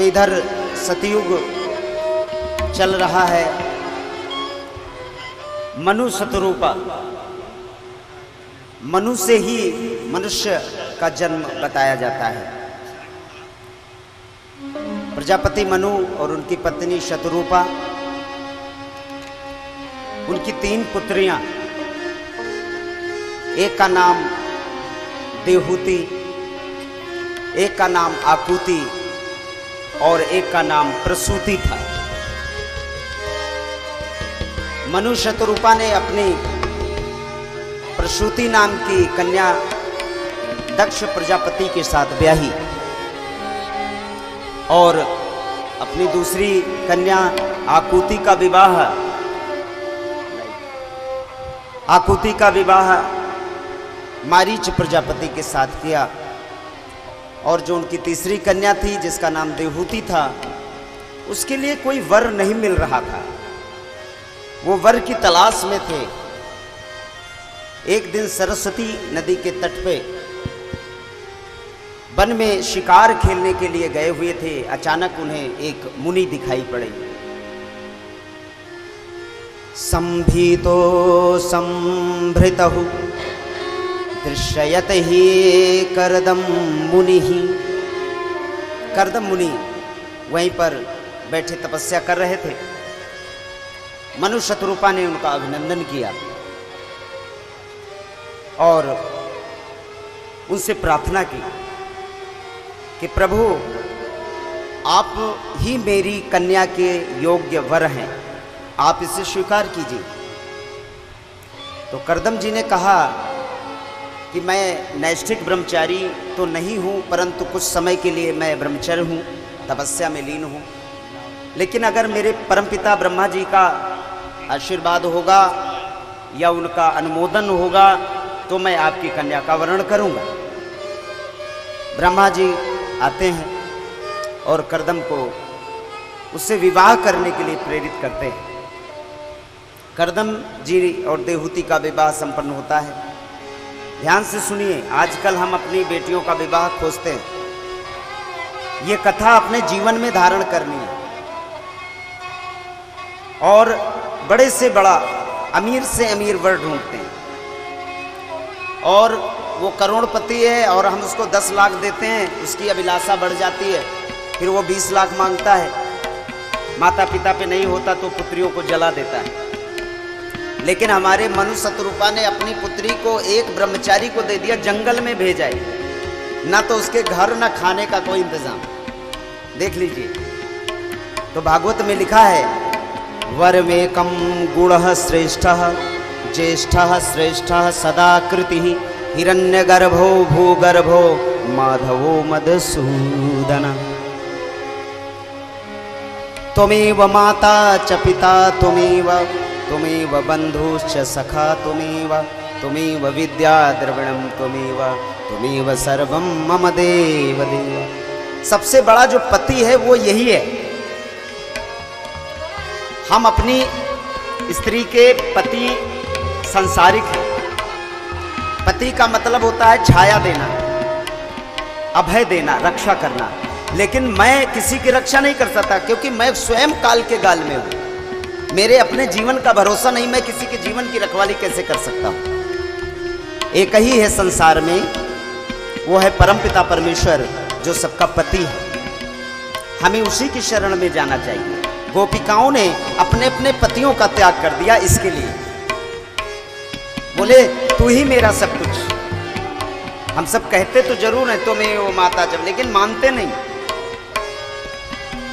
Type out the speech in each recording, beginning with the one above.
तो इधर सतयुग चल रहा है। मनु शतरूपा, मनु से ही मनुष्य का जन्म बताया जाता है। प्रजापति मनु और उनकी पत्नी शतरूपा, उनकी 3 पुत्रियां, एक का नाम देवहूति, एक का नाम आकुति और एक का नाम प्रसूति था। मनु शतरूपा ने अपनी प्रसूति नाम की कन्या दक्ष प्रजापति के साथ ब्याही और अपनी दूसरी कन्या आकुति का विवाह मारीच प्रजापति के साथ किया। और जो उनकी तीसरी कन्या थी जिसका नाम देवहूति था, उसके लिए कोई वर नहीं मिल रहा था, वो वर की तलाश में थे। एक दिन सरस्वती नदी के तट पे वन में शिकार खेलने के लिए गए हुए थे। अचानक उन्हें एक मुनि दिखाई पड़े। संभीतो संभृतहु दृश्यत ही करदम मुनि ही। करदम मुनि वहीं पर बैठे तपस्या कर रहे थे। मनु शतरूपा ने उनका अभिनंदन किया और उनसे प्रार्थना की कि प्रभु, आप ही मेरी कन्या के योग्य वर हैं, आप इसे स्वीकार कीजिए। तो करदम जी ने कहा कि मैं नैष्ठिक ब्रह्मचारी तो नहीं हूँ, परंतु कुछ समय के लिए मैं ब्रह्मचर्य हूँ, तपस्या में लीन हूँ। लेकिन अगर मेरे परमपिता ब्रह्मा जी का आशीर्वाद होगा या उनका अनुमोदन होगा तो मैं आपकी कन्या का वरण करूँगा। ब्रह्मा जी आते हैं और करदम को उससे विवाह करने के लिए प्रेरित करते हैं। करदम जी और देवहूति का विवाह संपन्न होता है। ध्यान से सुनिए, आजकल हम अपनी बेटियों का विवाह खोजते हैं। ये कथा अपने जीवन में धारण करनी है और बड़े से बड़ा, अमीर से अमीर वर ढूंढते हैं और वो करोड़पति है और हम उसको 10 लाख देते हैं, उसकी अभिलाषा बढ़ जाती है, फिर वो 20 लाख मांगता है। माता पिता पे नहीं होता तो पुत्रियों को जला देता है। लेकिन हमारे मनु शतरूपा ने अपनी पुत्री को एक ब्रह्मचारी को दे दिया, जंगल में भेजा है, ना तो उसके घर ना खाने का कोई इंतजाम। देख लीजिए, तो भागवत में लिखा है, वरमेकं गुणः श्रेष्ठः ज्येष्ठः श्रेष्ठः सदा कृतिः हिरण्यगर्भो भूगर्भो माधवो मधुसूदन। त्वमेव माता च पिता त्वमेव बंधुश्च सखा त्वमेव विद्या द्रविणं त्वमेव सर्वं मम देव देव। सबसे बड़ा जो पति है वो यही है। हम अपनी स्त्री के पति सांसारिक हैं। पति का मतलब होता है छाया देना, अभय देना, रक्षा करना। लेकिन मैं किसी की रक्षा नहीं कर सकता क्योंकि मैं स्वयं काल के गाल में हूं। मेरे अपने जीवन का भरोसा नहीं, मैं किसी के जीवन की रखवाली कैसे कर सकता हूं। एक ही है संसार में, वो है परमपिता परमेश्वर जो सबका पति है। हमें उसी की शरण में जाना चाहिए। गोपिकाओं ने अपने अपने पतियों का त्याग कर दिया इसके लिए, बोले तू ही मेरा सब कुछ। हम सब कहते तो जरूर है तुम्हें वो माता जब, लेकिन मानते नहीं।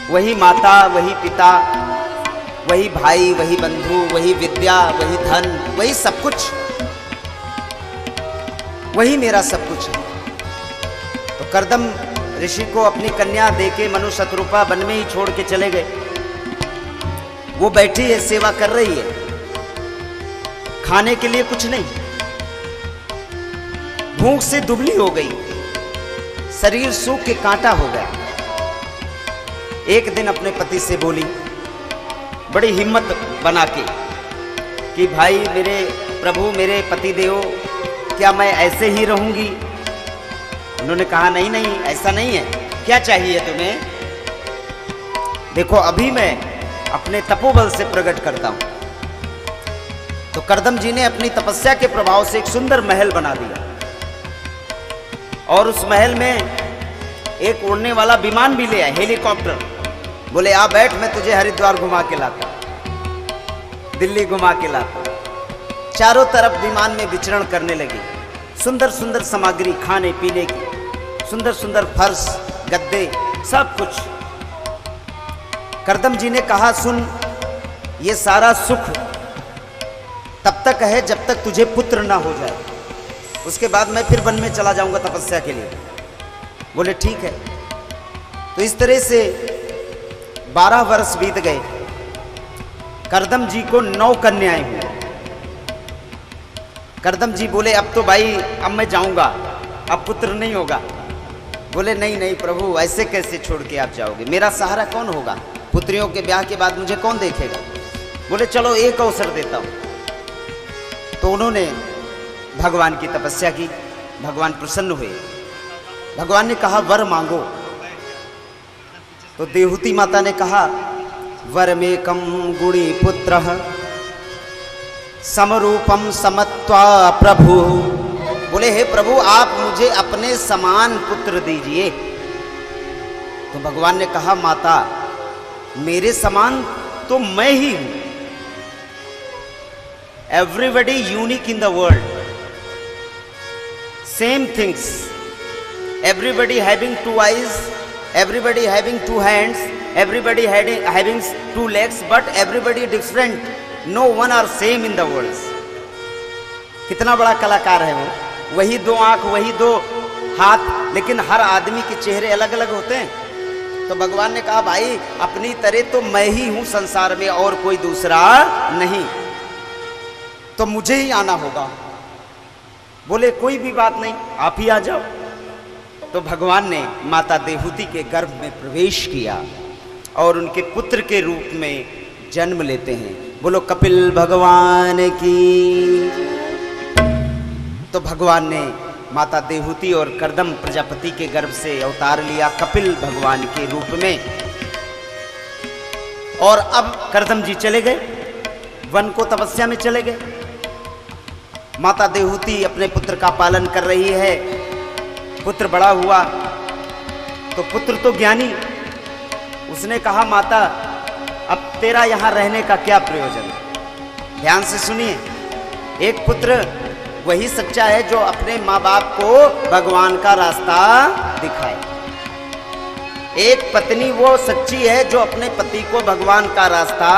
वही माता, वही पिता, वही भाई, वही बंधु, वही विद्या, वही धन, वही सब कुछ, वही मेरा सब कुछ है। तो करदम ऋषि को अपनी कन्या देके मनु शतरूपा वन में ही छोड़ के चले गए। वो बैठी है, सेवा कर रही है, खाने के लिए कुछ नहीं, भूख से दुबली हो गई, शरीर सूख के कांटा हो गया। एक दिन अपने पति से बोली बड़ी हिम्मत बना के कि भाई मेरे प्रभु, मेरे पति देव, क्या मैं ऐसे ही रहूंगी? उन्होंने कहा नहीं नहीं, ऐसा नहीं है, क्या चाहिए तुम्हें? देखो अभी मैं अपने तपोबल से प्रकट करता हूं। तो करदम जी ने अपनी तपस्या के प्रभाव से एक सुंदर महल बना दिया और उस महल में एक उड़ने वाला विमान भी ले आए, हेलीकॉप्टर। बोले आ बैठ, मैं तुझे हरिद्वार घुमा के लाता, दिल्ली घुमा के लाता। चारों तरफ विमान में विचरण करने लगे। सुंदर सुंदर सामग्री, खाने पीने की, सुंदर सुंदर फर्श, गद्दे, सब कुछ। करदम जी ने कहा सुन, ये सारा सुख तब तक है जब तक तुझे पुत्र ना हो जाए, उसके बाद मैं फिर वन में चला जाऊंगा तपस्या के लिए। बोले ठीक है। तो इस तरह से 12 वर्ष बीत गए। करदम जी को 9 कन्याएं हुई। करदम जी बोले अब तो भाई अब मैं जाऊंगा, अब पुत्र नहीं होगा। बोले नहीं नहीं प्रभु, ऐसे कैसे छोड़ के आप जाओगे, मेरा सहारा कौन होगा, पुत्रियों के ब्याह के बाद मुझे कौन देखेगा। बोले चलो एक अवसर देता हूं। तो उन्होंने भगवान की तपस्या की, भगवान प्रसन्न हुए। भगवान ने कहा वर मांगो। तो देवहूति माता ने कहा वरमेकं गुणी पुत्र समरूपम समत्वा प्रभु। बोले हे प्रभु आप मुझे अपने समान पुत्र दीजिए। तो भगवान ने कहा माता मेरे समान तो मैं ही हूं। Everybody unique in the world, same things, everybody having 2 eyes, everybody having 2 hands, everybody having 2 legs, but everybody different, no one are same in the world। कितना बड़ा कलाकार है वो, वही 2 आंख, वही 2 हाथ, लेकिन हर आदमी के चेहरे अलग अलग होते हैं। तो भगवान ने कहा भाई अपनी तरह तो मैं ही हूं संसार में और कोई दूसरा नहीं, तो मुझे ही आना होगा। बोले कोई भी बात नहीं, आप ही आ जाओ। तो भगवान ने माता देवहूति के गर्भ में प्रवेश किया और उनके पुत्र के रूप में जन्म लेते हैं। बोलो कपिल भगवान की। तो भगवान ने माता देवहूति और करदम प्रजापति के गर्भ से अवतार लिया कपिल भगवान के रूप में। और अब करदम जी चले गए वन को, तपस्या में चले गए। माता देवहूति अपने पुत्र का पालन कर रही है। पुत्र बड़ा हुआ तो पुत्र तो ज्ञानी, उसने कहा माता अब तेरा यहां रहने का क्या प्रयोजन। ध्यान से सुनिए, एक पुत्र वही सच्चा है जो अपने माँ बाप को भगवान का रास्ता दिखाए। एक पत्नी वो सच्ची है जो अपने पति को भगवान का रास्ता